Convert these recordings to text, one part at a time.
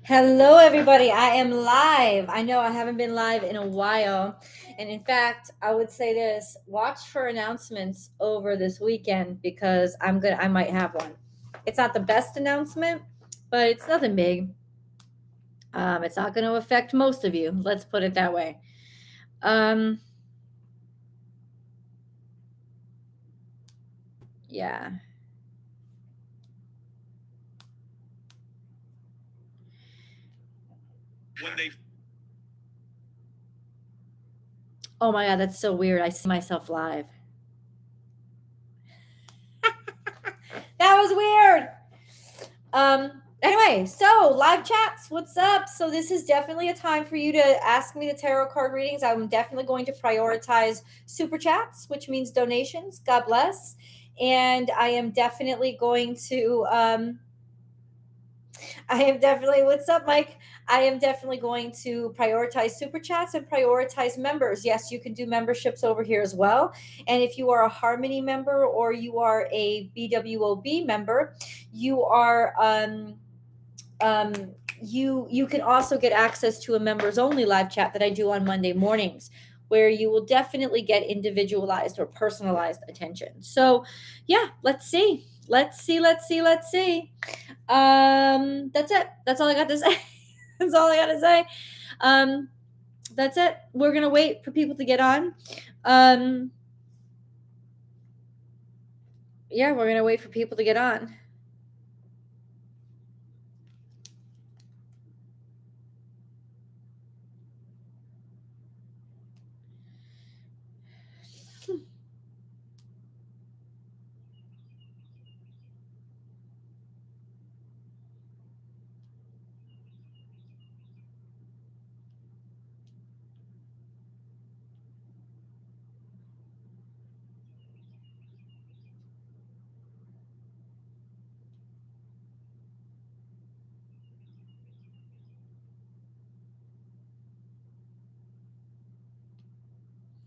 Hello, everybody. I am live. I know I haven't been live in a while. And in fact, I would say this, watch for announcements over this weekend because I might have one. It's not the best announcement, but it's nothing big. It's not going to affect most of you. Let's put it that way. Yeah. Oh my God, that's so weird. I see myself live. That was weird. Anyway, so live chats, what's up? So this is definitely a time for you to ask me the tarot card readings. I'm definitely going to prioritize super chats, which means donations. God bless. And I am definitely going to what's up, Mike? I am definitely going to prioritize super chats and prioritize members. Yes, you can do memberships over here as well. And if you are a Harmony member or you are a BWOB member, you are you can also get access to a members only live chat that I do on Monday mornings, where you will definitely get individualized or personalized attention. So yeah, let's see. That's it. That's all I got to say. That's all I got to say. That's it. We're gonna wait for people to get on. Yeah, we're gonna wait for people to get on.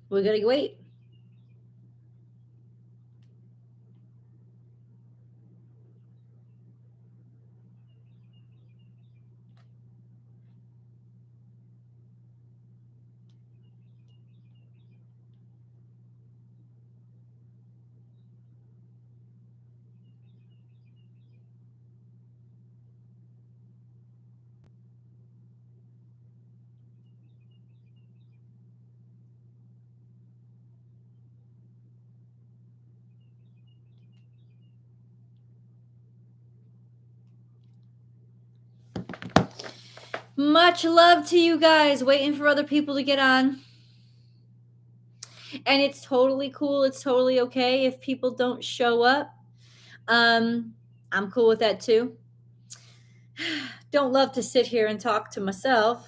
We're gonna wait. Much love to you guys. Waiting for other people to get on. And it's totally cool. It's totally okay if people don't show up. I'm cool with that too. Don't love to sit here and talk to myself.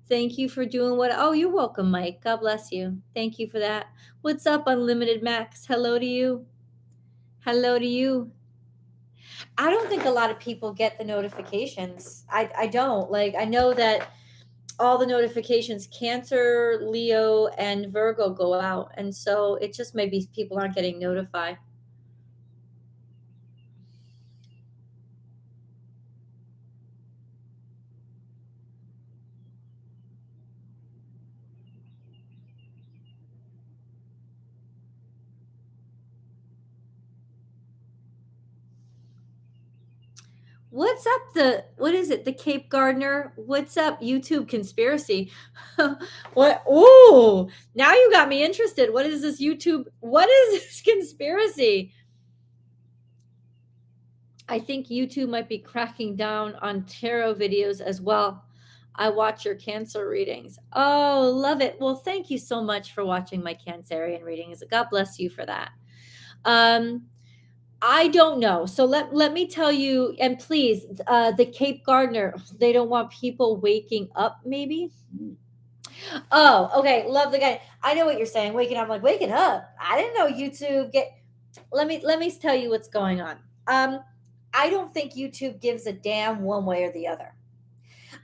Thank you for doing what. Oh, you're welcome, Mike. God bless you. Thank you for that. What's up, Unlimited Max? Hello to you. Hello to you. I don't think a lot of people get the notifications. I don't. Like, I know that all the notifications, Cancer, Leo, and Virgo go out. And so it just maybe people aren't getting notified. What's up? What is it? The Cape Gardener? What's up? YouTube conspiracy. What? Oh, now you got me interested. What is this YouTube? What is this conspiracy? I think YouTube might be cracking down on tarot videos as well. I watch your Cancer readings. Oh, love it. Well, thank you so much for watching my Cancerian readings. God bless you for that. I don't know. So let me tell you, and please, the Cape Gardener, they don't want people waking up, maybe. Oh, okay. Love the guy. I know what you're saying. Waking up, I'm like waking up. I didn't know YouTube get. Let me tell you what's going on. I don't think YouTube gives a damn one way or the other.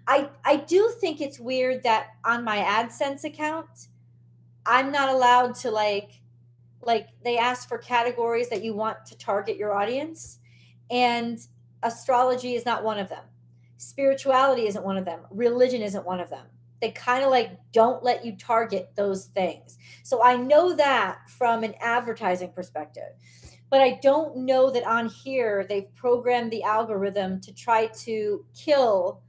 I do think it's weird that on my AdSense account, I'm not allowed to like they ask for categories that you want to target your audience, and astrology is not one of them. Spirituality isn't one of them. Religion isn't one of them. They kind of like don't let you target those things. So I know that from an advertising perspective, but I don't know that on here they've programmed the algorithm to try to kill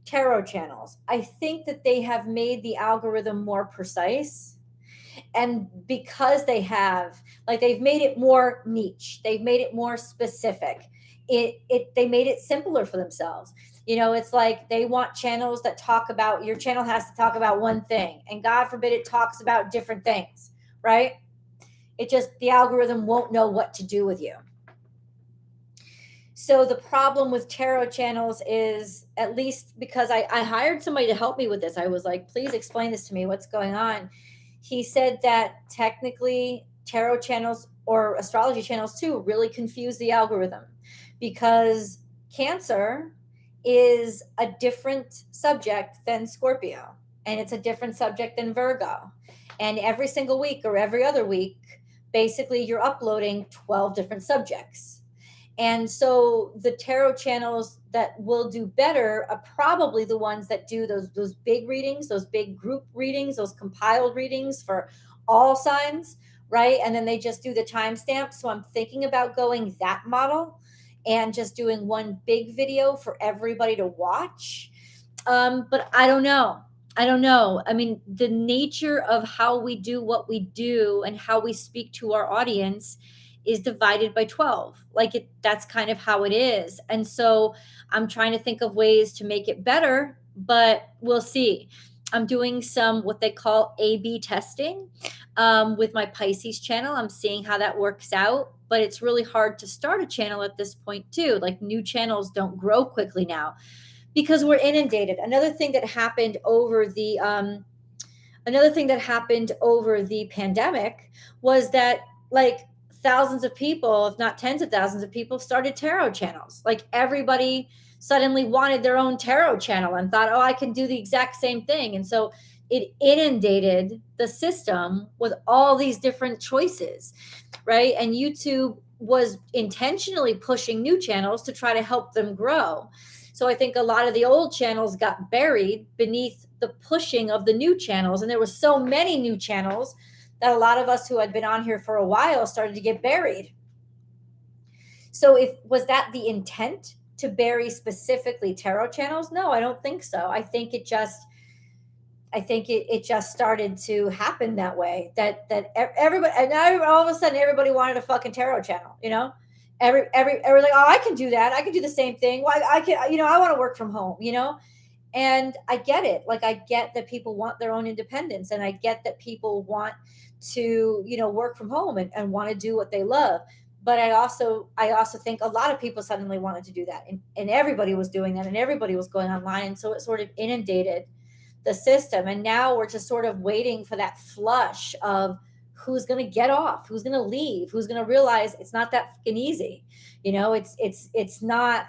tarot channels. I think that they have made the algorithm more precise, and because they have, like, they've made it more niche, they've made it more specific, they made it simpler for themselves. It's like they want channels that talk about, your channel has to talk about one thing, and God forbid it talks about different things, right? It just, the algorithm won't know what to do with you. So the problem with tarot channels is, at least because I hired somebody to help me with this, I was like, please explain this to me, what's going on. He said that technically tarot channels, or astrology channels too, really confuse the algorithm, because Cancer is a different subject than Scorpio, and it's a different subject than Virgo. And every single week or every other week, basically you're uploading 12 different subjects. And so the tarot channels that will do better are probably the ones that do those big readings, those big group readings, those compiled readings for all signs, right? And then they just do the timestamp. So I'm thinking about going that model and just doing one big video for everybody to watch. But I don't know. I mean, the nature of how we do what we do and how we speak to our audience is divided by 12. Like, that's kind of how it is. And so I'm trying to think of ways to make it better, but we'll see. I'm doing some what they call A/B testing with my Pisces channel. I'm seeing how that works out, but it's really hard to start a channel at this point too. Like, new channels don't grow quickly now because we're inundated. Another thing that happened over the pandemic was that, like, thousands of people, if not tens of thousands of people, started tarot channels. Like, everybody suddenly wanted their own tarot channel and thought, oh, I can do the exact same thing. And so it inundated the system with all these different choices, right? And YouTube was intentionally pushing new channels to try to help them grow. So I think a lot of the old channels got buried beneath the pushing of the new channels. And there were so many new channels that a lot of us who had been on here for a while started to get buried. So was that the intent, to bury specifically tarot channels? No, I don't think so. I think it just started to happen that way, that everybody, and now all of a sudden everybody wanted a fucking tarot channel, every like, oh, I can do that. I can do the same thing. Well, I can, I want to work from home, and I get it. Like, I get that people want their own independence, and I get that people want to, work from home and want to do what they love. But I also think a lot of people suddenly wanted to do that, and everybody was doing that, and everybody was going online. And so it sort of inundated the system. And now we're just sort of waiting for that flush of who's going to get off, who's going to leave, who's going to realize it's not that fucking easy. It's not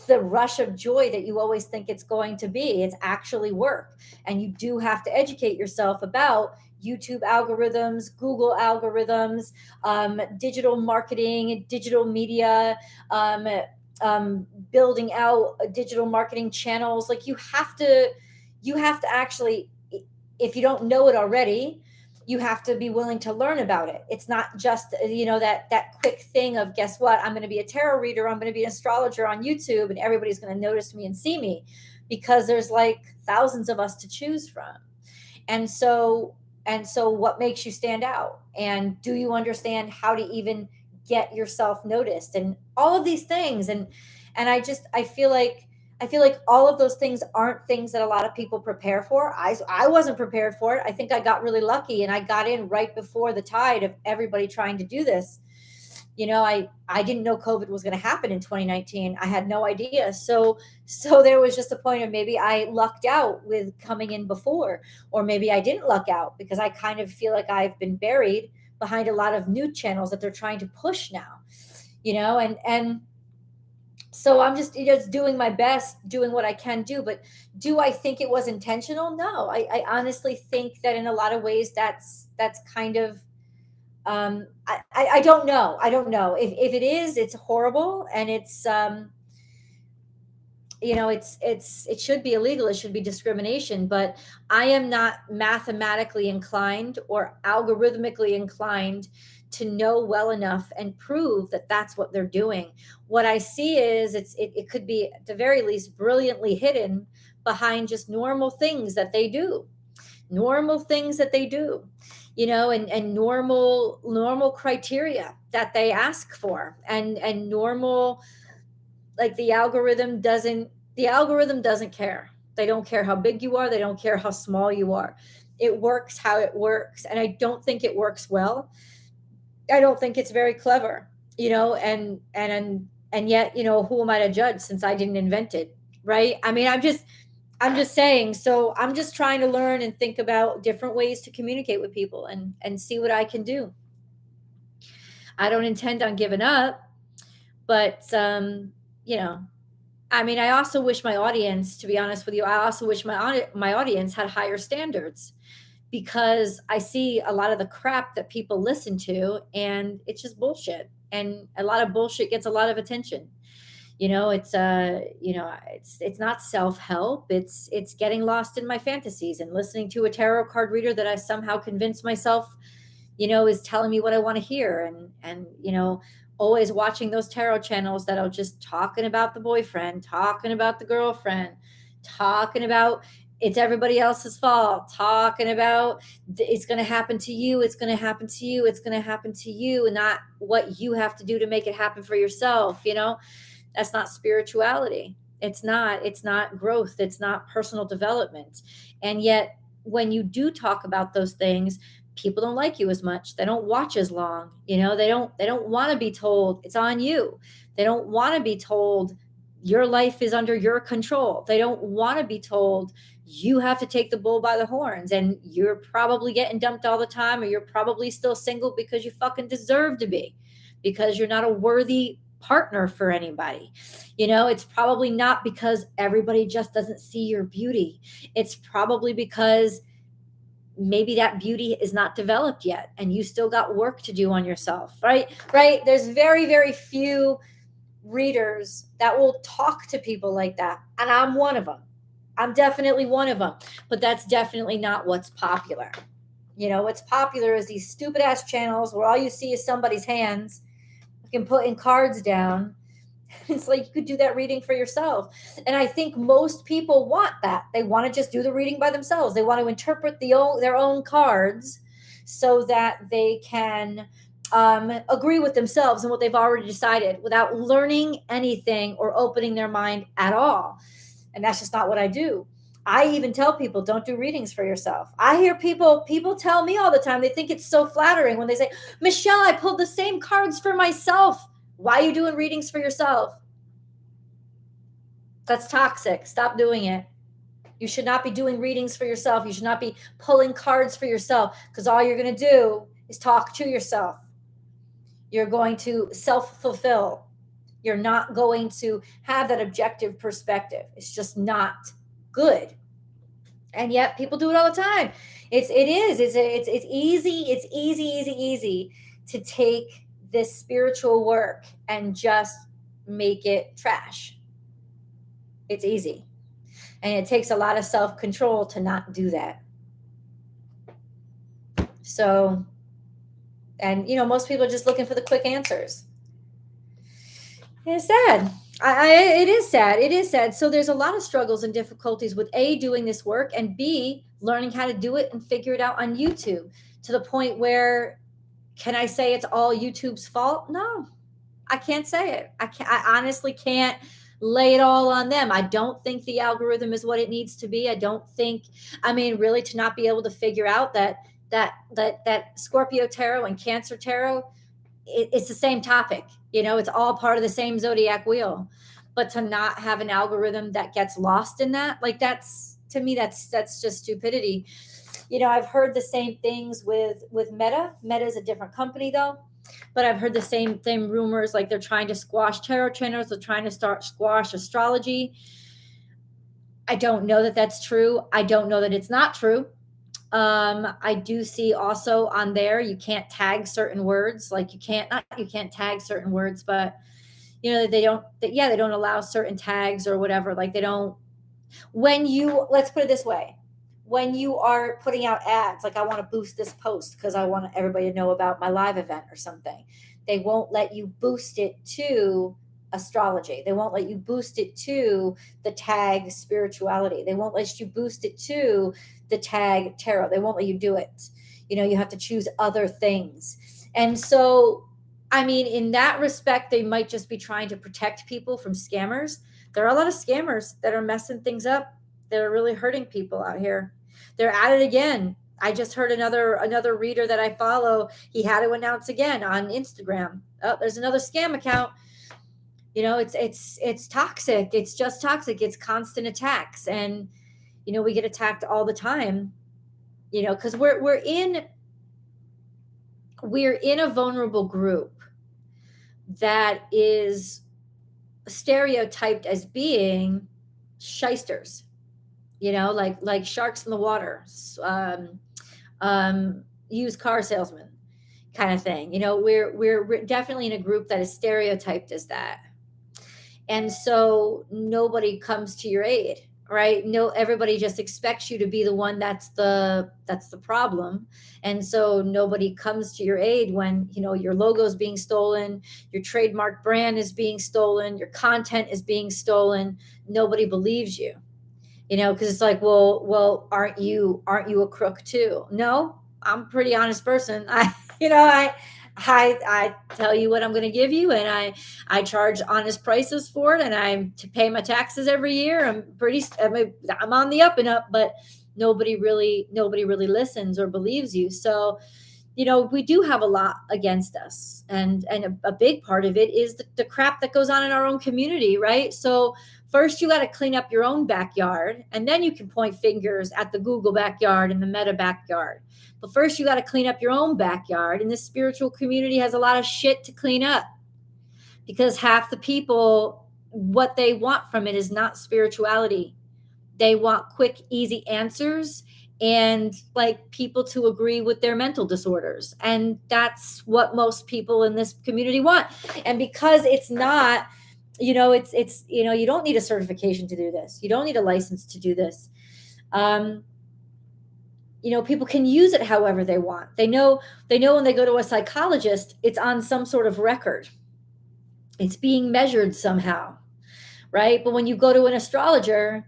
the rush of joy that you always think it's going to be. It's actually work. And you do have to educate yourself about YouTube algorithms, Google algorithms, digital marketing, digital media, building out digital marketing channels. Like, you have to actually, if you don't know it already, you have to be willing to learn about it. It's not just, that quick thing of, guess what? I'm going to be a tarot reader. I'm going to be an astrologer on YouTube, and everybody's going to notice me and see me, because there's like thousands of us to choose from. And so what makes you stand out? And do you understand how to even get yourself noticed, and all of these things? And I feel like all of those things aren't things that a lot of people prepare for. I wasn't prepared for it. I think I got really lucky, and I got in right before the tide of everybody trying to do this. I didn't know COVID was going to happen in 2019. I had no idea. So there was just a point of, maybe I lucked out with coming in before, or maybe I didn't luck out, because I kind of feel like I've been buried behind a lot of new channels that they're trying to push now, and so I'm just doing my best, doing what I can do. But do I think it was intentional? No, I honestly think that in a lot of ways that's kind of, I don't know. I don't know if it is, it's horrible. And it's, it should be illegal. It should be discrimination, but I am not mathematically inclined or algorithmically inclined to know well enough and prove that that's what they're doing. What I see is it could be at the very least brilliantly hidden behind just normal things that they do, normal things that they do, and normal criteria that they ask for, and normal, like the algorithm doesn't care. They don't care how big you are, they don't care how small you are. It works how it works, and I don't think it works well. I don't think it's very clever, and yet, who am I to judge since I didn't invent it, right? I mean, I'm just saying. So I'm just trying to learn and think about different ways to communicate with people, and see what I can do. I don't intend on giving up, but you know I mean, I also wish my audience, to be honest with you, I also wish my audience had higher standards, because I see a lot of the crap that people listen to, and it's just bullshit. And a lot of bullshit gets a lot of attention. It's not self-help. It's getting lost in my fantasies and listening to a tarot card reader that I somehow convinced myself, is telling me what I want to hear, and always watching those tarot channels that are just talking about the boyfriend, talking about the girlfriend, talking about it's everybody else's fault, talking about it's going to happen to you, it's going to happen to you, it's going to happen to you, and not what you have to do to make it happen for yourself. That's not spirituality. It's not growth. It's not personal development. And yet, when you do talk about those things, people don't like you as much. They don't watch as long. They don't want to be told it's on you. They don't want to be told your life is under your control. They don't want to be told you have to take the bull by the horns, and you're probably getting dumped all the time, or you're probably still single because you fucking deserve to be, because you're not a worthy partner for anybody. It's probably not because everybody just doesn't see your beauty. It's probably because maybe that beauty is not developed yet, and you still got work to do on yourself, right. There's very, very few readers that will talk to people like that, and I'm one of them. I'm definitely one of them. But that's definitely not what's popular. What's popular is these stupid ass channels where all you see is somebody's hands fucking putting cards down. It's like you could do that reading for yourself. And I think most people want that. They want to just do the reading by themselves. They want to interpret their own cards so that they can agree with themselves and what they've already decided, without learning anything or opening their mind at all. And that's just not what I do. I even tell people, don't do readings for yourself. I hear people tell me all the time, they think it's so flattering when they say, Michelle, I pulled the same cards for myself. Why are you doing readings for yourself? That's toxic. Stop doing it. You should not be doing readings for yourself. You should not be pulling cards for yourself, because all you're going to do is talk to yourself. You're going to self-fulfill. You're not going to have that objective perspective. It's just not good. And yet people do it all the time. It's easy to take this spiritual work and just make it trash. It's easy. And it takes a lot of self-control to not do that. So, and most people are just looking for the quick answers. It's sad. It is sad. It is sad. So there's a lot of struggles and difficulties with A, doing this work, and B, learning how to do it and figure it out on YouTube, to the point where, can I say it's all YouTube's fault? No, I can't say it. I honestly can't lay it all on them. I don't think the algorithm is what it needs to be. I don't think, really, to not be able to figure out that Scorpio tarot and Cancer tarot, it's the same topic. It's all part of the same zodiac wheel. But to not have an algorithm that gets lost in that, like, that's, to me, that's just stupidity. I've heard the same things with Meta. Meta is a different company though, but I've heard the same rumors, like they're trying to squash tarot channels. They're trying to squash astrology. I don't know that that's true. I don't know that it's not true. I do see also on there, you can't tag certain words. Like you can't tag certain words, but they don't allow certain tags or whatever. Like they don't, let's put it this way, when you are putting out ads, like I want to boost this post because I want everybody to know about my live event or something, they won't let you boost it to astrology. They won't let you boost it to the tag spirituality. They won't let you boost it to the tag tarot. They won't let you do it. You have to choose other things. And so, I mean, in that respect, they might just be trying to protect people from scammers. There are a lot of scammers that are messing things up. They're really hurting people out here. They're at it again. I just heard another reader that I follow. He had to announce again on Instagram. Oh, there's another scam account. It's toxic. It's just toxic. It's constant attacks, and we get attacked all the time. Because we're in a vulnerable group that is stereotyped as being shysters, like sharks in the water, used car salesman kind of thing. We're definitely in a group that is stereotyped as that. And so nobody comes to your aid, right? No, everybody just expects you to be the one that's the problem. And so nobody comes to your aid when, your logo is being stolen, your trademark brand is being stolen, your content is being stolen. Nobody believes you, because it's like, well, aren't you a crook too? No, I'm a pretty honest person. I tell you what I'm going to give you, and I charge honest prices for it, and I to pay my taxes every year. I'm on the up and up, but nobody really listens or believes you. So, we do have a lot against us, and a big part of it is the crap that goes on in our own community, right? So first you got to clean up your own backyard, and then you can point fingers at the Google backyard and the Meta backyard. But first you got to clean up your own backyard, and this spiritual community has a lot of shit to clean up, because half the people, what they want from it is not spirituality. They want quick, easy answers and like people to agree with their mental disorders. And that's what most people in this community want. And because it's not, you don't need a certification to do this. You don't need a license to do this. People can use it however they want. They know when they go to a psychologist, it's on some sort of record. It's being measured somehow, right? But when you go to an astrologer,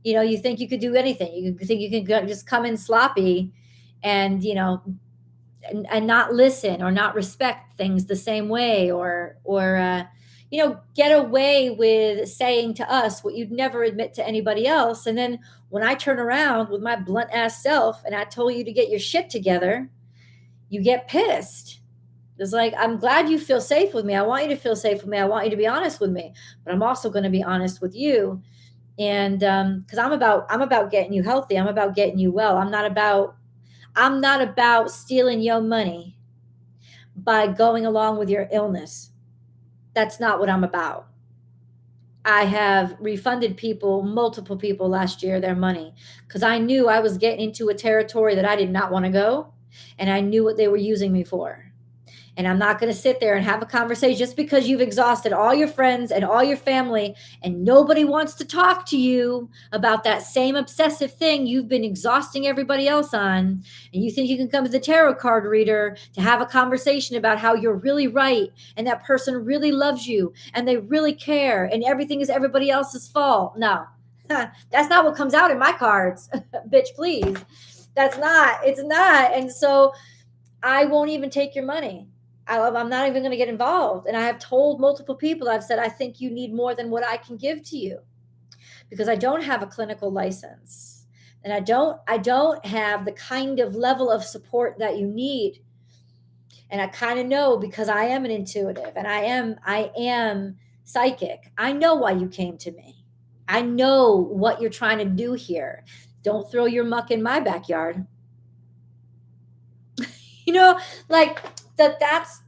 you think you could do anything. You think you can just come in sloppy and, and not listen or not respect things the same way, or get away with saying to us what you'd never admit to anybody else. And then when I turn around with my blunt ass self and I told you to get your shit together, you get pissed. It's like, I'm glad you feel safe with me. I want you to feel safe with me. I want you to be honest with me, but I'm also going to be honest with you. And because I'm about getting you healthy. I'm about getting you well. I'm not about stealing your money by going along with your illness. That's not what I'm about. I have refunded multiple people last year, their money, because I knew I was getting into a territory that I did not want to go, and I knew what they were using me for. And I'm not going to sit there and have a conversation just because you've exhausted all your friends and all your family and nobody wants to talk to you about that same obsessive thing you've been exhausting everybody else on. And you think you can come to the tarot card reader to have a conversation about how you're really right and that person really loves you and they really care and everything is everybody else's fault. No, that's not what comes out in my cards. Bitch, please. It's not. And so I won't even take your money. I'm not even going to get involved. And I have told multiple people, I've said, I think you need more than what I can give to you, because I don't have a clinical license and I don't have the kind of level of support that you need. And I kind of know, because I am an intuitive and I am psychic. I know why you came to me. I know what you're trying to do here. Don't throw your muck in my backyard.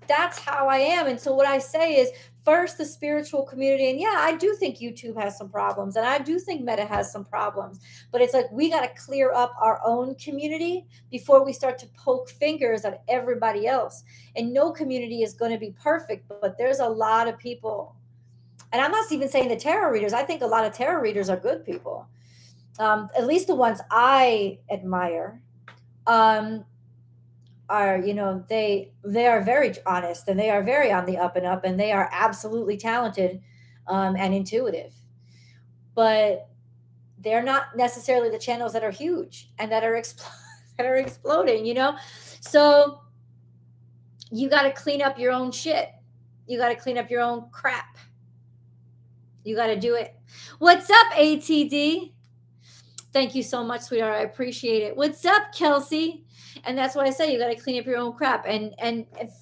That's how I am. And so what I say is, first, the spiritual community. And yeah, I do think YouTube has some problems, and I do think Meta has some problems, but it's like, we got to clear up our own community before we start to poke fingers at everybody else. And no community is going to be perfect, but there's a lot of people And I'm not even saying the tarot readers. I think a lot of tarot readers are good people. At least the ones I admire are, they are very honest, and they are very on the up and up, and they are absolutely talented and intuitive. But they're not necessarily the channels that are huge and that are that are exploding, So you got to clean up your own shit. You got to clean up your own crap. You got to do it. What's up, ATD? Thank you so much, sweetheart. I appreciate it. What's up, Kelsey? And that's why I say you got to clean up your own crap and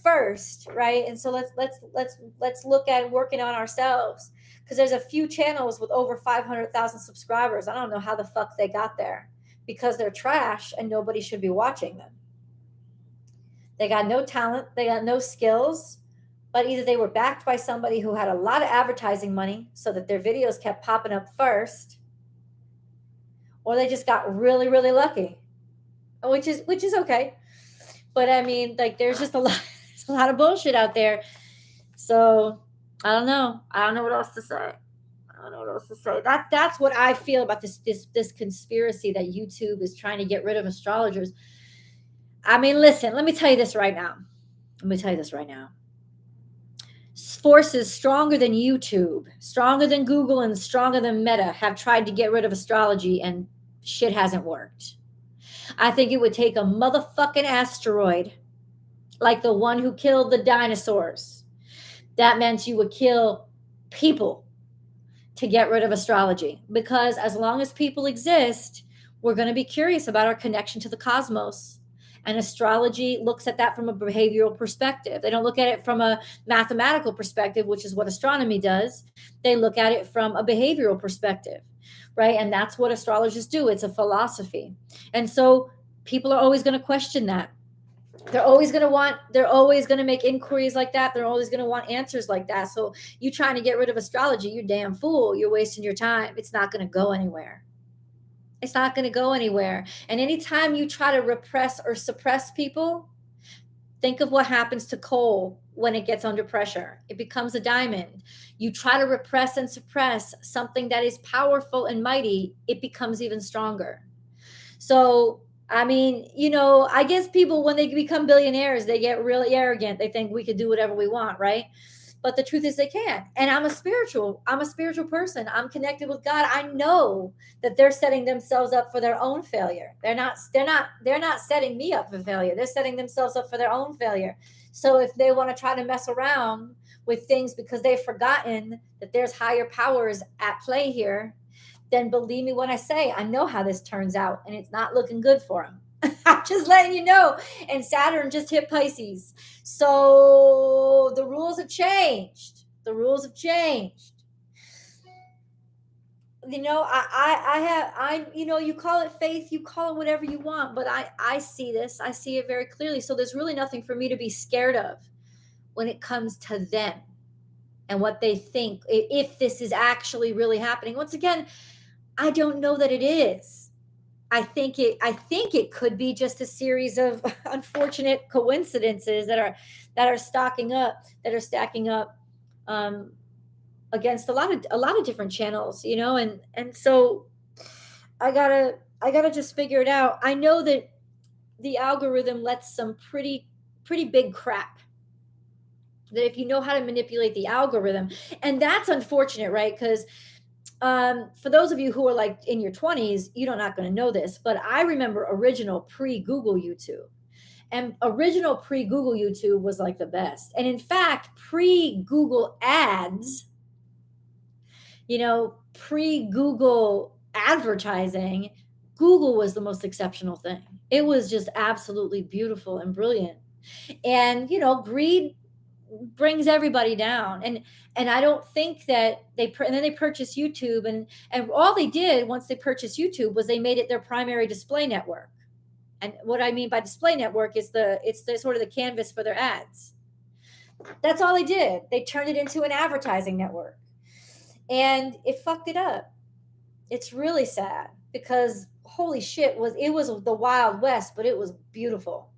first, right? And so let's look at working on ourselves, because there's a few channels with over 500,000 subscribers. I don't know how the fuck they got there, because they're trash and nobody should be watching them. They got no talent, they got no skills, but either they were backed by somebody who had a lot of advertising money so that their videos kept popping up first, or they just got really, really lucky, which is okay. But I mean, like, there's just a lot of bullshit out there. So I don't know what else to say. That's what I feel about this conspiracy that YouTube is trying to get rid of astrologers. I mean, listen, let me tell you this right now. Forces stronger than YouTube, stronger than Google, and stronger than Meta have tried to get rid of astrology, and shit hasn't worked. I think it would take a motherfucking asteroid like the one who killed the dinosaurs. That meant you would kill people to get rid of astrology, because as long as people exist, we're going to be curious about our connection to the cosmos. And astrology looks at that from a behavioral perspective. They don't look at it from a mathematical perspective, which is what astronomy does. They look at it from a behavioral perspective, right? And that's what astrologers do. It's a philosophy. And so people are always going to question that. They're always going to make inquiries like that. They're always going to want answers like that. So you trying to get rid of astrology, you damn fool. You're wasting your time. It's not going to go anywhere. It's not going to go anywhere. And anytime you try to repress or suppress people, think of what happens to coal when it gets under pressure. It becomes a diamond. You try to repress and suppress something that is powerful and mighty, it becomes even stronger. So, I mean, I guess people, when they become billionaires, they get really arrogant. They think we could do whatever we want, right? But the truth is they can't. And I'm a spiritual person. I'm connected with God. I know that they're setting themselves up for their own failure. They're not setting me up for failure. They're setting themselves up for their own failure. So if they want to try to mess around with things because they've forgotten that there's higher powers at play here, then believe me when I say I know how this turns out, and it's not looking good for them. I'm just letting you know. And Saturn just hit Pisces. So the rules have changed. You call it faith, you call it whatever you want, but I see this. I see it very clearly. So there's really nothing for me to be scared of when it comes to them and what they think, if this is actually really happening. Once again, I don't know that it is. I think it could be just a series of unfortunate coincidences that are stacking up against a lot of different channels, and so I gotta just figure it out. I know that the algorithm lets some pretty big crap, that if you know how to manipulate the algorithm, and that's unfortunate, right? Because for those of you who are like in your 20s, you're not going to know this, but I remember original pre-Google YouTube. And original pre-Google YouTube was like the best. And in fact, pre-Google ads, pre-Google advertising, Google was the most exceptional thing. It was just absolutely beautiful and brilliant. And, greed brings everybody down. And I don't think that and then they purchased YouTube, and all they did once they purchased YouTube was they made it their primary display network. And what I mean by display network is it's the sort of the canvas for their ads. That's all they did. They turned it into an advertising network, and it fucked it up. It's really sad, because holy shit, it was the Wild West, but it was beautiful,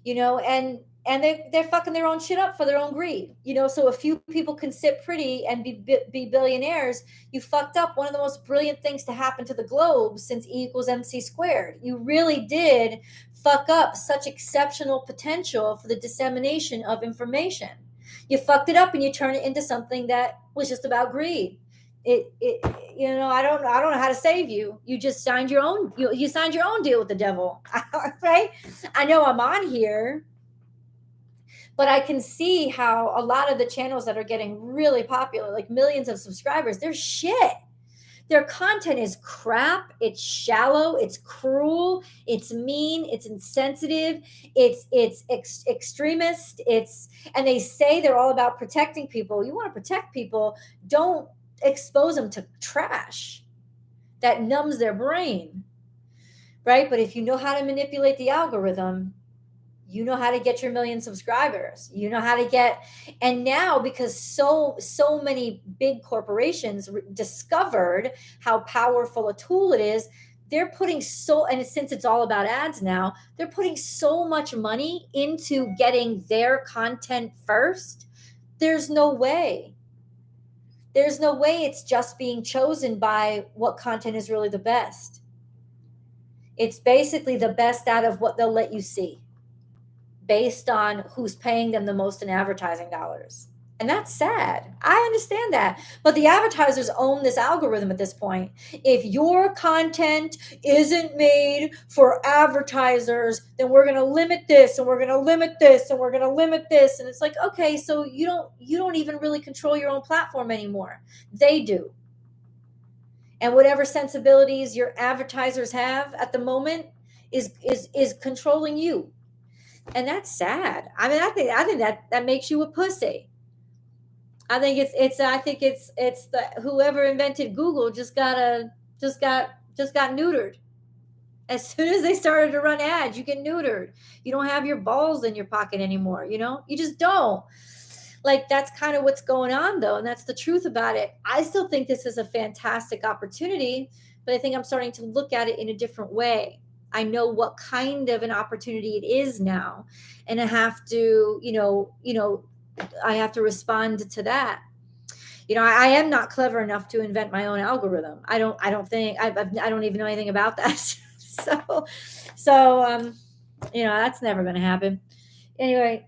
and and they're fucking their own shit up for their own greed. So a few people can sit pretty and be billionaires. You fucked up one of the most brilliant things to happen to the globe since E=mc². You really did fuck up such exceptional potential for the dissemination of information. You fucked it up and you turn it into something that was just about greed. I don't know how to save you. You just signed your own you signed your own deal with the devil. Right? I know I'm on here, but I can see how a lot of the channels that are getting really popular, like millions of subscribers, they're shit. Their content is crap. It's shallow. It's cruel. It's mean. It's insensitive. It's extremist. And they say they're all about protecting people. You want to protect people, don't expose them to trash that numbs their brain, right? But if you know how to manipulate the algorithm, you know how to get your million subscribers. You know how to get, and now because so many big corporations discovered how powerful a tool it is, they're putting and since it's all about ads now, they're putting so much money into getting their content first. There's no way it's just being chosen by what content is really the best. It's basically the best out of what they'll let you see, based on who's paying them the most in advertising dollars. And that's sad. I understand that. But the advertisers own this algorithm at this point. If your content isn't made for advertisers, then we're going to limit this and we're going to limit this and we're going to limit this. And it's like, okay, so you don't even really control your own platform anymore. They do. And whatever sensibilities your advertisers have at the moment is controlling you. And that's sad. I mean, I think that makes you a pussy. I think it's the whoever invented Google just got neutered. As soon as they started to run ads, you get neutered. You don't have your balls in your pocket anymore. You just don't. Like, that's kind of what's going on, though, and that's the truth about it. I still think this is a fantastic opportunity, but I think I'm starting to look at it in a different way. I know what kind of an opportunity it is now, and I have to, I have to respond to that. I am not clever enough to invent my own algorithm. I don't think I don't even know anything about that. so that's never going to happen. Anyway,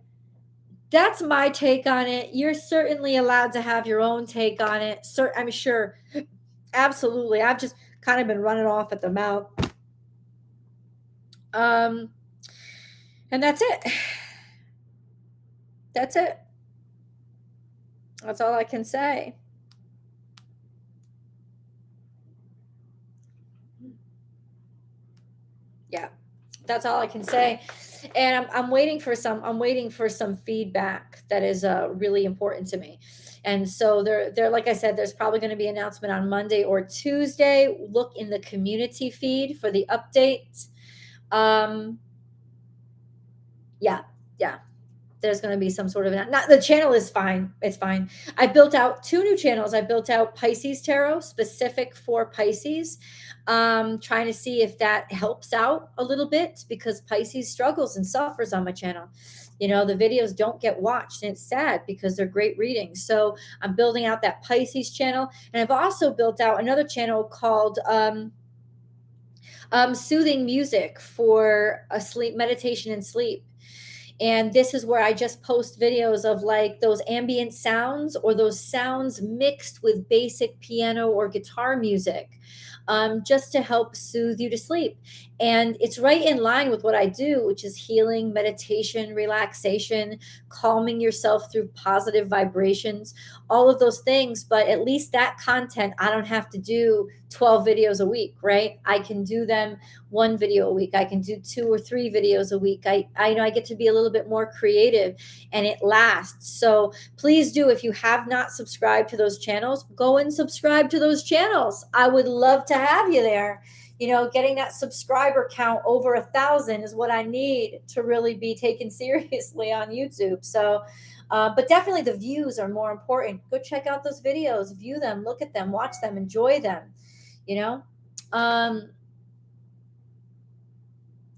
that's my take on it. You're certainly allowed to have your own take on it. I'm sure. Absolutely. I've just kind of been running off at the mouth. And that's it. That's it. That's all I can say. Yeah, that's all I can say. And I'm waiting for some feedback that is really important to me. And so there, like I said, there's probably going to be an announcement on Monday or Tuesday. Look in the community feed for the updates. Yeah. There's going to be some sort of the channel is fine. It's fine. I built out 2 new channels. I built out Pisces Tarot, specific for Pisces, trying to see if that helps out a little bit, because Pisces struggles and suffers on my channel. The videos don't get watched, and it's sad because they're great readings. So I'm building out that Pisces channel, and I've also built out another channel called Soothing Music for sleep, meditation and sleep. And this is where I just post videos of like those ambient sounds, or those sounds mixed with basic piano or guitar music, just to help soothe you to sleep. And it's right in line with what I do, which is healing, meditation, relaxation, calming yourself through positive vibrations, all of those things. But at least that content, I don't have to do 12 videos a week, right? I can do them 1 video a week. I can do 2 or 3 videos a week. I know I get to be a little bit more creative, and it lasts. So please do, if you have not subscribed to those channels, go and subscribe to those channels. I would love to have you there. Getting that subscriber count over 1,000 is what I need to really be taken seriously on YouTube. So, but definitely the views are more important. Go check out those videos, view them, look at them, watch them, enjoy them.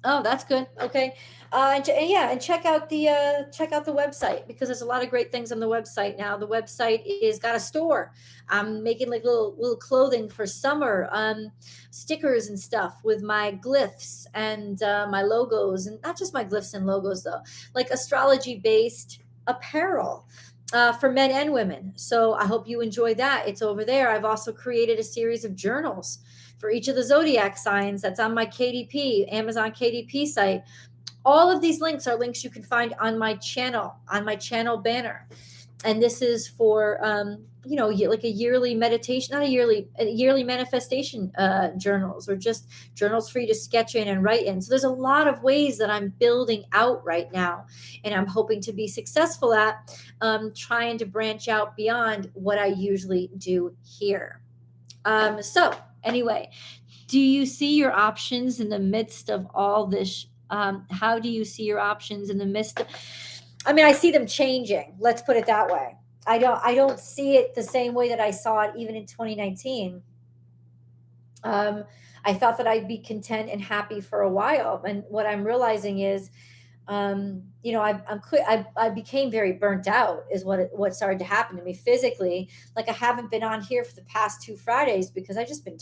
Oh, that's good. Okay. And yeah, and check out the website, because there's a lot of great things on the website now. The website is got a store. I'm making like little clothing for summer, stickers and stuff with my glyphs and my logos, and not just my glyphs and logos though, like astrology based apparel. For men and women. So I hope you enjoy that. It's over there. I've also created a series of journals for each of the zodiac signs. That's on my KDP, Amazon KDP site. All of these links are links you can find on my channel banner. And this is for, like a yearly meditation, not a yearly manifestation journals, or just journals for you to sketch in and write in. So there's a lot of ways that I'm building out right now, and I'm hoping to be successful at trying to branch out beyond what I usually do here. So anyway, do you see your options in the midst of all this? How do you see your options in the midst of, I mean, I see them changing. Let's put it that way. I don't see it the same way that I saw it even in 2019. I thought that I'd be content and happy for a while, and what I'm realizing is, I became very burnt out, is what started to happen to me physically. Like, I haven't been on here for the past 2 Fridays because I've just been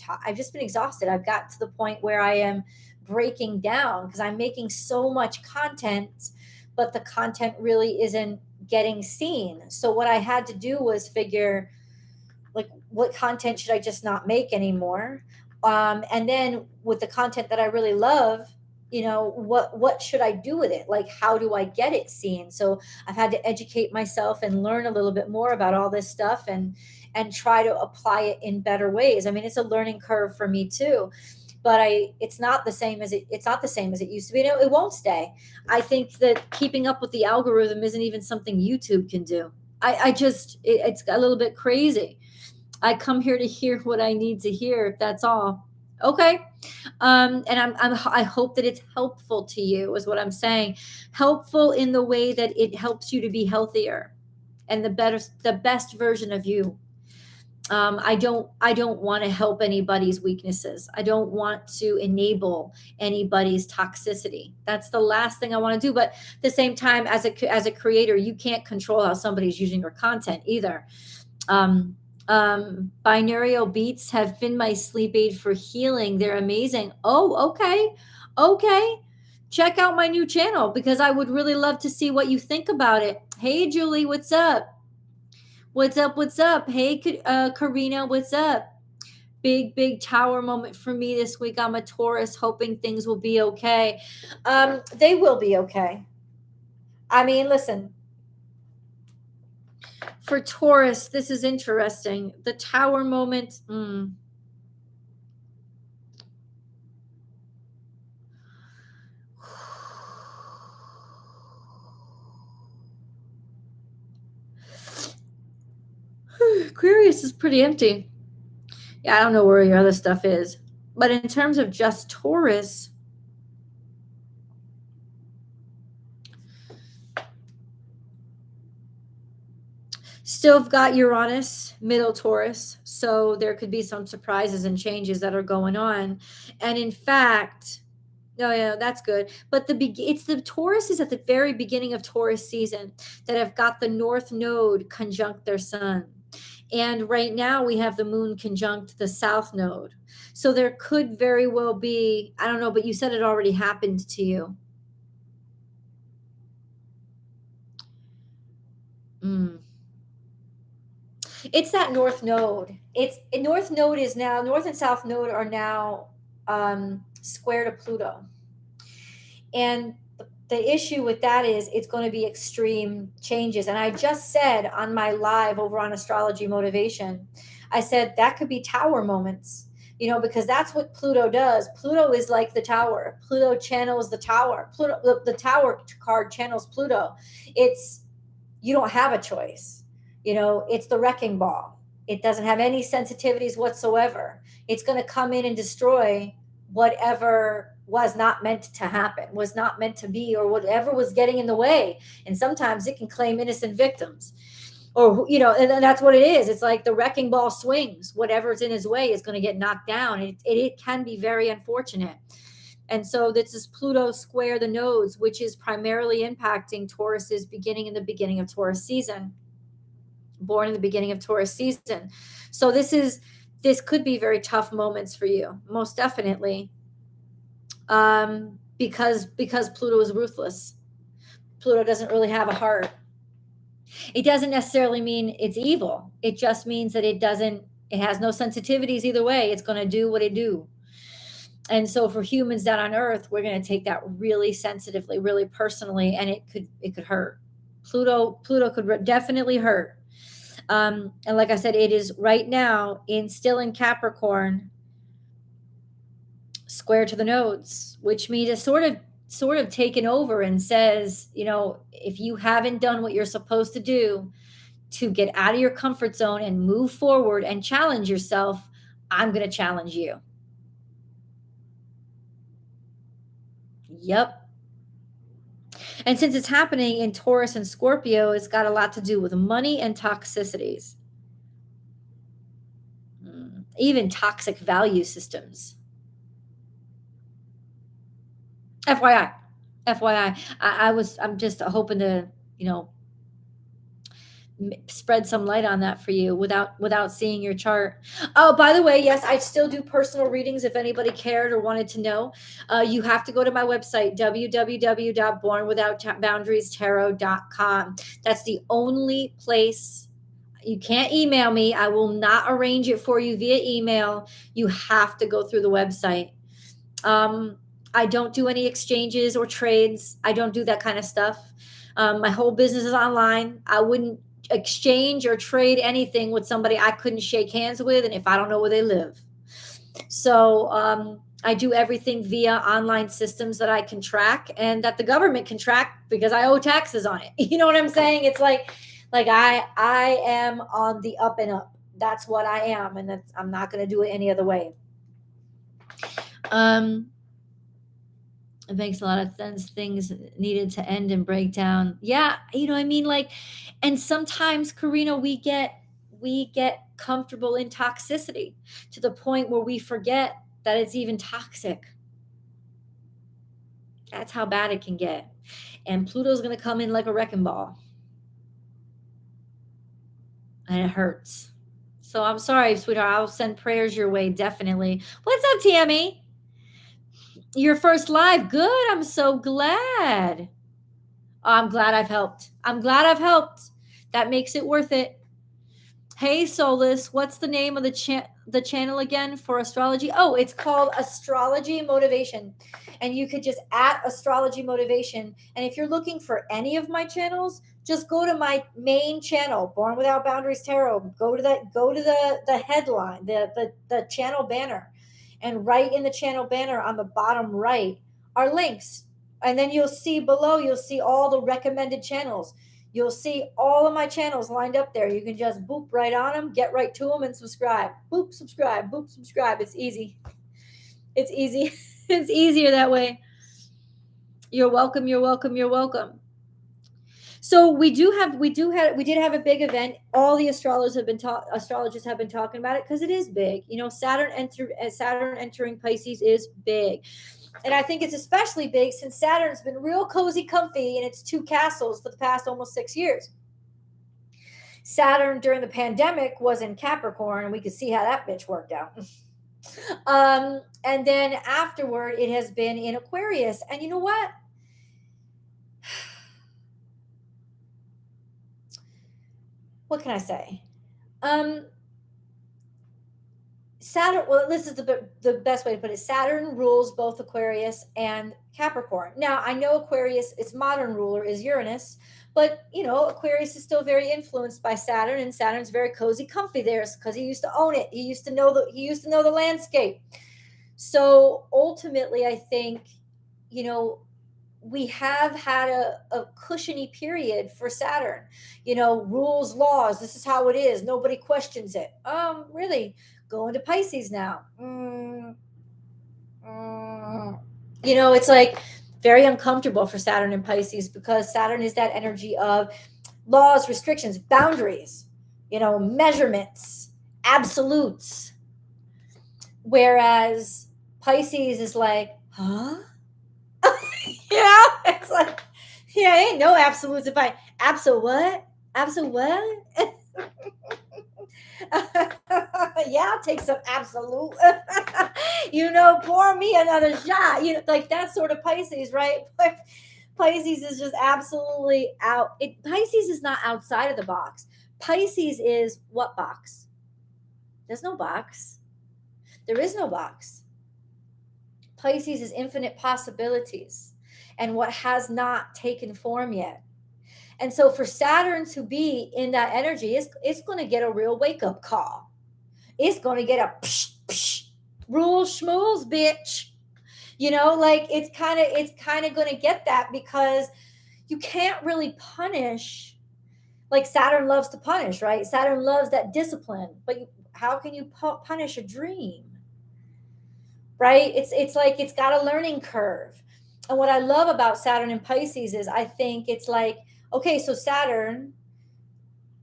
exhausted. I've got to the point where I am breaking down because I'm making so much content, but the content really isn't getting seen. So what I had to do was figure, like, what content should I just not make anymore? And then with the content that I really love, what should I do with it? Like, how do I get it seen? So I've had to educate myself and learn a little bit more about all this stuff, and try to apply it in better ways. I mean, it's a learning curve for me too, but it's not the same as it's not the same as it used to be. It won't stay. I think that keeping up with the algorithm isn't even something YouTube can do. It's a little bit crazy. I come here to hear what I need to hear. That's all. Okay. And I hope that it's helpful to you, is what I'm saying. Helpful in the way that it helps you to be healthier and the best version of you. I don't want to help anybody's weaknesses. I don't want to enable anybody's toxicity. That's the last thing I want to do. But at the same time, as a creator, you can't control how somebody's using your content either. Binaural beats have been my sleep aid for healing. They're amazing. Oh, okay. Check out my new channel, because I would really love to see what you think about it. Hey, Julie, what's up? What's up? Hey, Karina, what's up? Big tower moment for me this week. I'm a Taurus, hoping things will be okay. They will be okay. I mean, listen, for Taurus, this is interesting. The tower moment. Aquarius is pretty empty. Yeah, I don't know where your other stuff is. But in terms of just Taurus, still got Uranus, middle Taurus. So there could be some surprises and changes that are going on. And in fact, yeah, that's good. But it's the Taurus is at the very beginning of Taurus season that have got the North Node conjunct their sun. And right now we have the moon conjunct the South Node. So there could very well be, I don't know, but you said it already happened to you. It's that North Node. North Node is now, North and South Node are now square to Pluto. And the issue with that is it's going to be extreme changes. And I just said on my live over on Astrology Motivation, I said that could be tower moments, because that's what Pluto does. Pluto is like the tower. Pluto channels the tower. The tower card channels Pluto. You don't have a choice. It's the wrecking ball. It doesn't have any sensitivities whatsoever. It's going to come in and destroy whatever was not meant to happen, was not meant to be, or whatever was getting in the way. And sometimes it can claim innocent victims, or, and that's what it is. It's like the wrecking ball swings. Whatever's in his way is going to get knocked down. It can be very unfortunate. And so this is Pluto square the nodes, which is primarily impacting Taurus's beginning in the beginning of Taurus season, born in the beginning of Taurus season. So this could be very tough moments for you, most definitely, because Pluto is ruthless. Pluto doesn't really have a heart. It doesn't necessarily mean it's evil. It just means that it has no sensitivities either way. It's going to do what it do. And so for humans down on Earth, we're going to take that really sensitively, really personally, and it could hurt. Pluto could definitely hurt. And like I said, it is right now still in Capricorn, square to the nodes, which means it's sort of taken over and says, if you haven't done what you're supposed to do to get out of your comfort zone and move forward and challenge yourself, I'm going to challenge you. Yep. And since it's happening in Taurus and Scorpio, it's got a lot to do with money and toxicities. Even toxic value systems. FYI. I'm just hoping to, spread some light on that for you without seeing your chart. Oh, by the way, yes, I still do personal readings if anybody cared or wanted to know. You have to go to my website, www.BornwithoutBoundriesTarot.com. That's the only place. You can't email me. I will not arrange it for you via email. You have to go through the website. I don't do any exchanges or trades. I don't do that kind of stuff. My whole business is online. I wouldn't exchange or trade anything with somebody I couldn't shake hands with, and if I don't know where they live. So I do everything via online systems that I can track and that the government can track because I owe taxes on it. You know what I'm saying? It's like I am on the up and up. That's what I am, and I'm not going to do it any other way. It makes a lot of sense. Things needed to end and break down. Yeah, and sometimes, Karina, we get comfortable in toxicity to the point where we forget that it's even toxic. That's how bad it can get. And Pluto's going to come in like a wrecking ball. And it hurts. So I'm sorry, sweetheart. I'll send prayers your way, definitely. What's up, Tammy? Your first live. Good. I'm so glad. I'm glad I've helped. That makes it worth it. Hey, Solus, what's the name of the channel again for astrology? Oh, it's called Astrology Motivation. And you could just @Astrology Motivation. And if you're looking for any of my channels, just go to my main channel, Born Without Boundaries Tarot. Go to the headline, the channel banner. And right in the channel banner on the bottom right are links. And then you'll see below, all the recommended channels. You'll see all of my channels lined up there. You can just boop right on them, get right to them, and subscribe. Boop, subscribe, boop, subscribe. It's easy. It's easy. It's easier that way. You're welcome. You're welcome. You're welcome. So we did have a big event. All the astrologers have been talking about it because it is big. Saturn entering Pisces is big. And I think it's especially big since Saturn's been real cozy, comfy in its 2 castles for the past almost 6 years. Saturn during the pandemic was in Capricorn, and we could see how that bitch worked out. And then afterward, it has been in Aquarius. And you know what? What can I say? Saturn, well, this is the best way to put it. Saturn rules both Aquarius and Capricorn. Now, I know Aquarius, its modern ruler is Uranus, but, Aquarius is still very influenced by Saturn, and Saturn's very cozy, comfy there because he used to own it. He used to know the landscape. So ultimately, I think, we have had a cushiony period for Saturn. Rules, laws, this is how it is. Nobody questions it. Really? Going to Pisces now. It's like very uncomfortable for Saturn and Pisces because Saturn is that energy of laws, restrictions, boundaries, measurements, absolutes. Whereas Pisces is like, huh? It's like, yeah, ain't no absolutes if I absolute what? Absolute what? Yeah, I'll take some absolute. Pour me another shot. Like that sort of Pisces, right? Pisces is just absolutely out. Pisces is not outside of the box. Pisces is what box? There's no box. There is no box. Pisces is infinite possibilities and what has not taken form yet. And so for Saturn to be in that energy, it's going to get a real wake-up call. It's going to get a psh, psh, rule schmools, bitch. Like it's kind of going to get that, because you can't really punish like Saturn loves to punish, right? Saturn loves that discipline, but how can you punish a dream? Right? It's like it's got a learning curve. And what I love about Saturn and Pisces is I think it's like, okay, so Saturn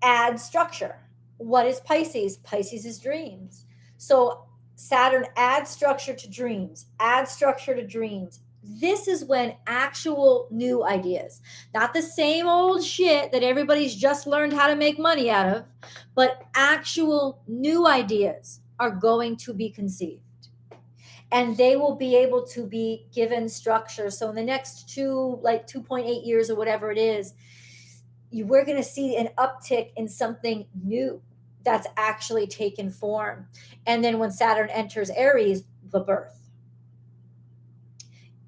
adds structure. What is Pisces? Pisces is dreams. So Saturn adds structure to dreams, adds structure to dreams. This is when actual new ideas, not the same old shit that everybody's just learned how to make money out of, but actual new ideas are going to be conceived. And they will be able to be given structure. So in the next 2.8 years or whatever it is, we're going to see an uptick in something new that's actually taken form. And then when Saturn enters Aries, the birth.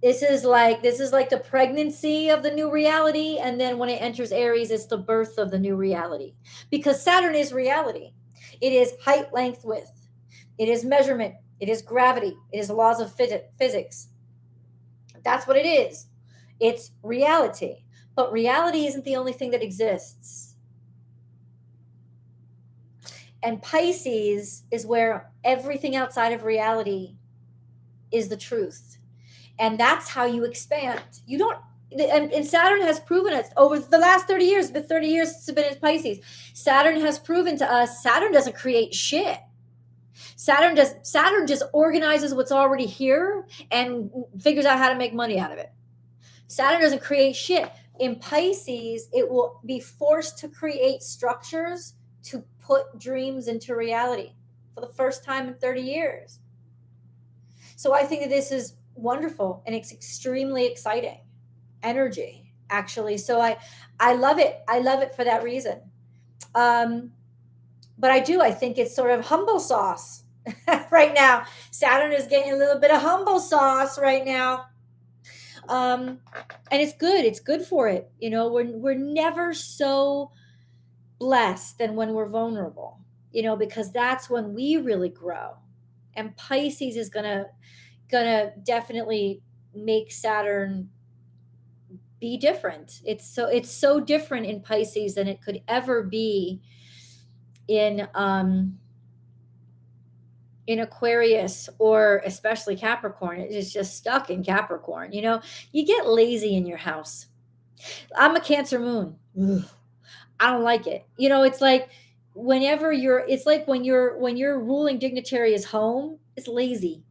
This is like the pregnancy of the new reality. And then when it enters Aries, it's the birth of the new reality. Because Saturn is reality. It is height, length, width. It is measurement. It is gravity. It is laws of physics. That's what it is. It's reality. But reality isn't the only thing that exists. And Pisces is where everything outside of reality is the truth. And that's how you expand. You don't, and Saturn has proven it over the last 30 years, the 30 years it's been in Pisces. Saturn has proven to us, Saturn doesn't create shit. Saturn just organizes what's already here and figures out how to make money out of it. Saturn doesn't create shit. In Pisces, it will be forced to create structures to put dreams into reality for the first time in 30 years. So I think that this is wonderful and it's extremely exciting energy, actually. So I love it. I love it for that reason. But I think it's sort of humble sauce right now. Saturn is getting a little bit of humble sauce right now. And it's good. It's good for it. We're never so blessed than when we're vulnerable, because that's when we really grow. And Pisces is gonna definitely make Saturn be different. It's so different in Pisces than it could ever be in Aquarius, or especially Capricorn. It is just stuck in Capricorn. You get lazy in your house. I'm a Cancer moon. Ugh, I don't like it. It's like when your ruling dignitary is home, it's lazy.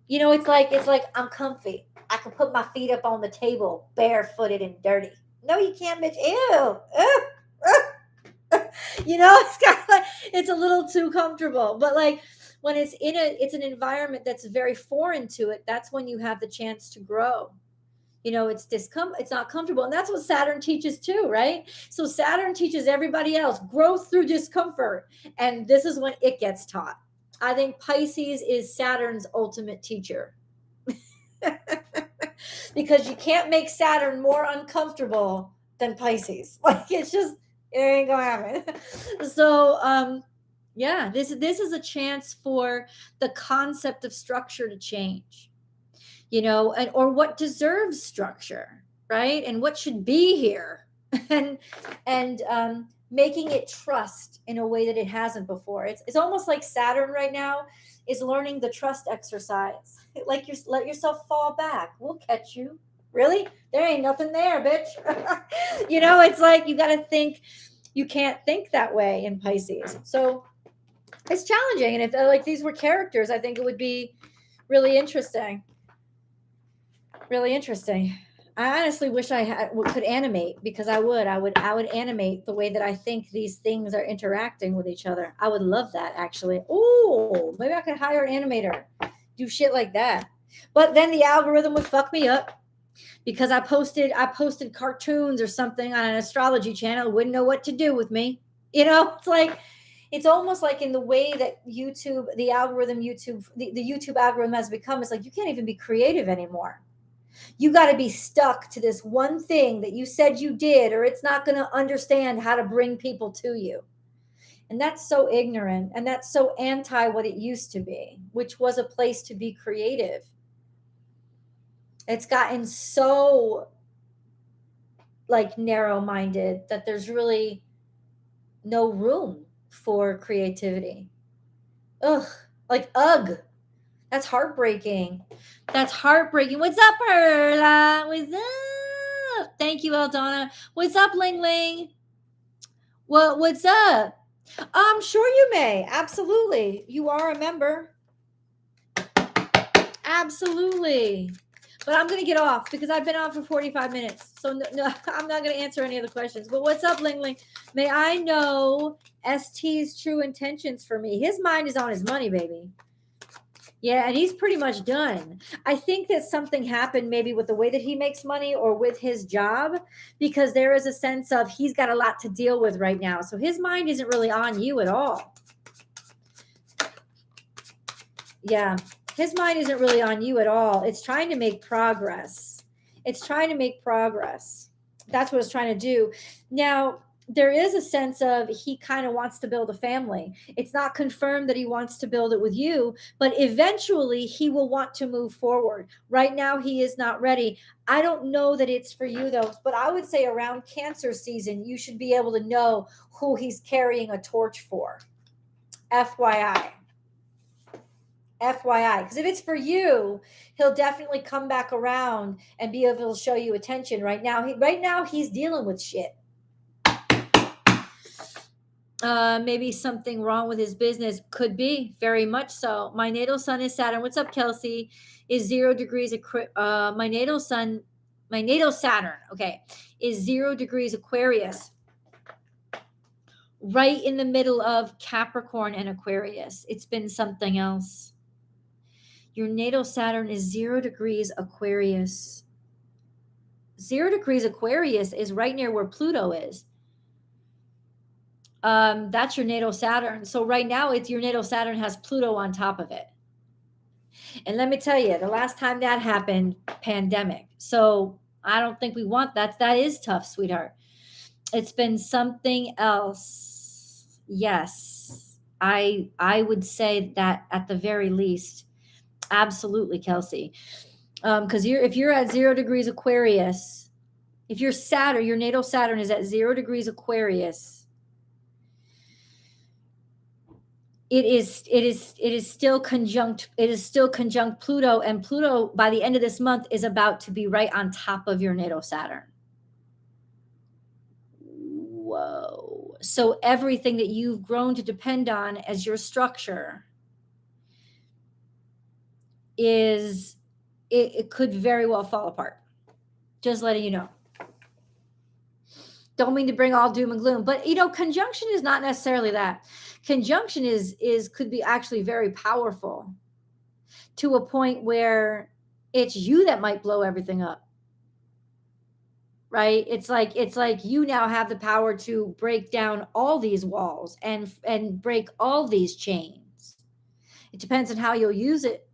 It's like I'm comfy. I can put my feet up on the table, barefooted and dirty. No, you can't, bitch. Ew. It's kind of like, it's a little too comfortable. But like when it's an environment that's very foreign to it, that's when you have the chance to grow. It's not comfortable. And that's what Saturn teaches too, right? So Saturn teaches everybody else growth through discomfort. And this is when it gets taught. I think Pisces is Saturn's ultimate teacher. Because you can't make Saturn more uncomfortable than Pisces. Like it ain't gonna happen. So this is a chance for the concept of structure to change, or what deserves structure, right? And what should be here, and making it trust in a way that it hasn't before. It's almost like Saturn right now is learning the trust exercise. Like let yourself fall back. We'll catch you. Really? There ain't nothing there, bitch. It's like you got to think. You can't think that way in Pisces. So it's challenging. And if like these were characters, I think it would be Really interesting. Really interesting. I honestly wish I could animate, because I would animate the way that I think these things are interacting with each other. I would love that, actually. Oh, maybe I could hire an animator, do shit like that. But then the algorithm would fuck me up, because I posted cartoons or something on an astrology channel. It wouldn't know what to do with me. It's like, it's almost like in the way that YouTube, the YouTube algorithm has become. It's like you can't even be creative anymore. You got to be stuck to this one thing that you said you did, or it's not going to understand how to bring people to you. And that's so ignorant, and that's so anti what it used to be, which was a place to be creative. It's gotten so like narrow-minded that there's really no room for creativity. Ugh, like ugh. That's heartbreaking. That's heartbreaking. What's up, Perla? What's up? Thank you, Eldonna. What's up, Ling Ling? What's up? I'm sure you may. Absolutely. You are a member. Absolutely. But I'm going to get off because I've been on for 45 minutes. So no, I'm not going to answer any other questions. But what's up, Ling Ling? May I know ST's true intentions for me? His mind is on his money, baby. Yeah, and he's pretty much done. I think that something happened maybe with the way that he makes money or with his job, because there is a sense of he's got a lot to deal with right now. So his mind isn't really on you at all. Yeah, his mind isn't really on you at all. It's trying to make progress. It's trying to make progress. That's what it's trying to do. Now, there is a sense of he kind of wants to build a family. It's not confirmed that he wants to build it with you, but eventually he will want to move forward. Right now, he is not ready. I don't know that it's for you, though, but I would say around Cancer season, you should be able to know who he's carrying a torch for. FYI. FYI, because if it's for you, he'll definitely come back around and be able to show you attention. Right now, he's dealing with shit. Maybe something wrong with his business. Could be, very much so. My natal sun is Saturn. What's up, Kelsey? Is 0 degrees. My natal Saturn, okay, is 0 degrees Aquarius. Right in the middle of Capricorn and Aquarius. It's been something else. Your natal Saturn is 0 degrees Aquarius. 0 degrees Aquarius is right near where Pluto is. That's your natal Saturn. So right now, it's your natal Saturn has Pluto on top of it. And let me tell you, the last time that happened, pandemic. So I don't think we want that. That is tough, sweetheart. It's been something else. Yes. I would say that at the very least. Absolutely, Kelsey. Because if you're at 0 degrees Aquarius, if your Saturn, your natal Saturn is at 0 degrees Aquarius, it is still conjunct Pluto, and Pluto by the end of this month is about to be right on top of your natal Saturn. Whoa. So everything that you've grown to depend on as your structure it could very well fall apart. Just letting you know. Don't mean to bring all doom and gloom, but conjunction is not necessarily that. Conjunction could be actually very powerful to a point where it's you that might blow everything up. Right? It's like you now have the power to break down all these walls and break all these chains. It depends on how you'll use it.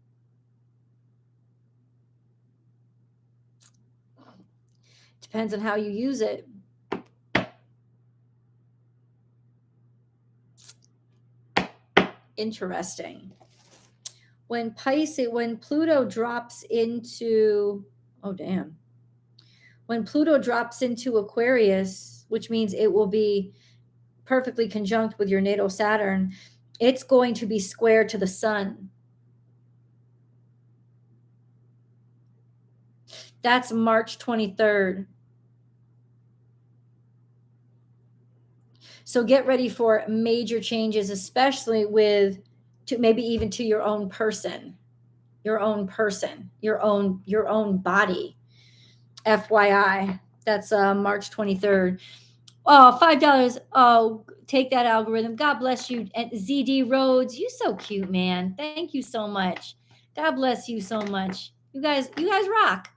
Depends on how you use it. Interesting. When Pluto drops into, when Pluto drops into Aquarius, which means it will be perfectly conjunct with your natal Saturn, it's going to be square to the sun. That's March 23rd. So get ready for major changes, especially maybe even to your own person. your own person, your own body. FYI, that's March 23rd. Oh, $5. Oh, take that algorithm. God bless you. And ZD Rhodes, you so cute, man. Thank you so much. God bless you so much. You guys rock.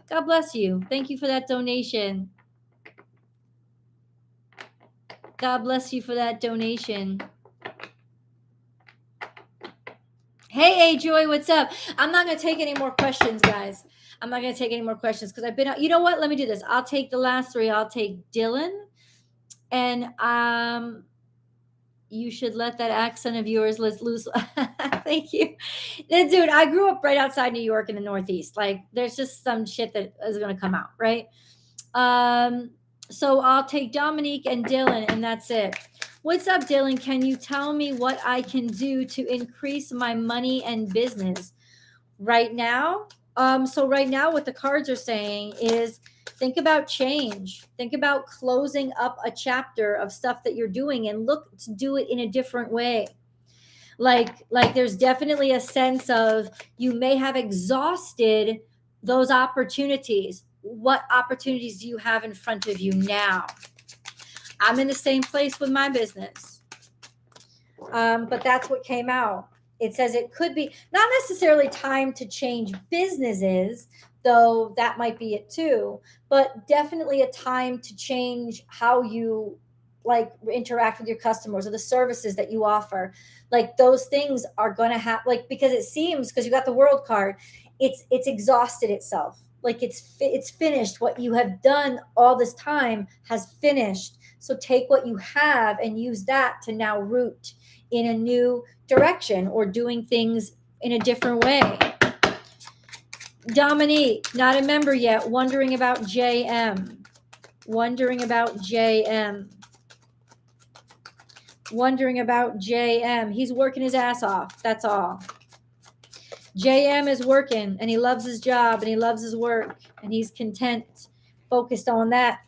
God bless you. Thank you for that donation. God bless you for that donation. Hey, Joy, what's up? I'm not going to take any more questions, guys. I'm not going to take any more questions because I've been, you know what? Let me do this. I'll take the last three. I'll take Dylan. And you should let that accent of yours loose. Thank you. Dude, I grew up right outside New York in the Northeast. Like, there's just some shit that is going to come out, right? So I'll take Dominique and Dylan, and that's it. What's up, Dylan? Can you tell me what I can do to increase my money and business right now? So right now, what the cards are saying is think about change. Think about closing up a chapter of stuff that you're doing and look to do it in a different way. Like there's definitely a sense of you may have exhausted those opportunities. What opportunities do you have in front of you now? I'm in the same place with my business. But that's what came out. It says it could be not necessarily time to change businesses, though that might be it too, but definitely a time to change how you like interact with your customers or the services that you offer. Like those things are going to have because it seems, because you got the World card, it's exhausted itself. Like it's finished. What you have done all this time has finished. So take what you have and use that to now root in a new direction or doing things in a different way. Dominique, not a member yet, wondering about JM. Wondering about JM. Wondering about JM. He's working his ass off. That's all. JM is working and he loves his job and he loves his work and he's content, focused on that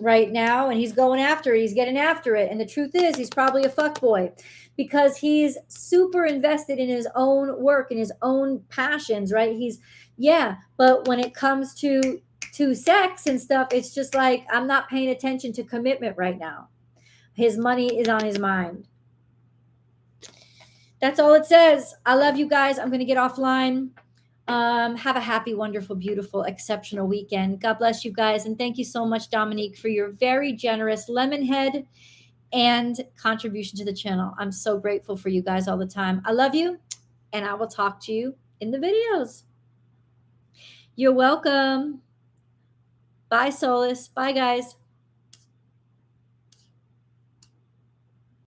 right now, and he's going after it. He's getting after it. And the truth is, he's probably a fuckboy because he's super invested in his own work and his own passions, right? But when it comes to sex and stuff, it's just like, I'm not paying attention to commitment right now. His money is on his mind. That's all it says. I love you guys. I'm going to get offline. Have a happy, wonderful, beautiful, exceptional weekend. God bless you guys. And thank you so much, Dominique, for your very generous lemon head and contribution to the channel. I'm so grateful for you guys all the time. I love you, and I will talk to you in the videos. You're welcome. Bye, Solace. Bye, guys.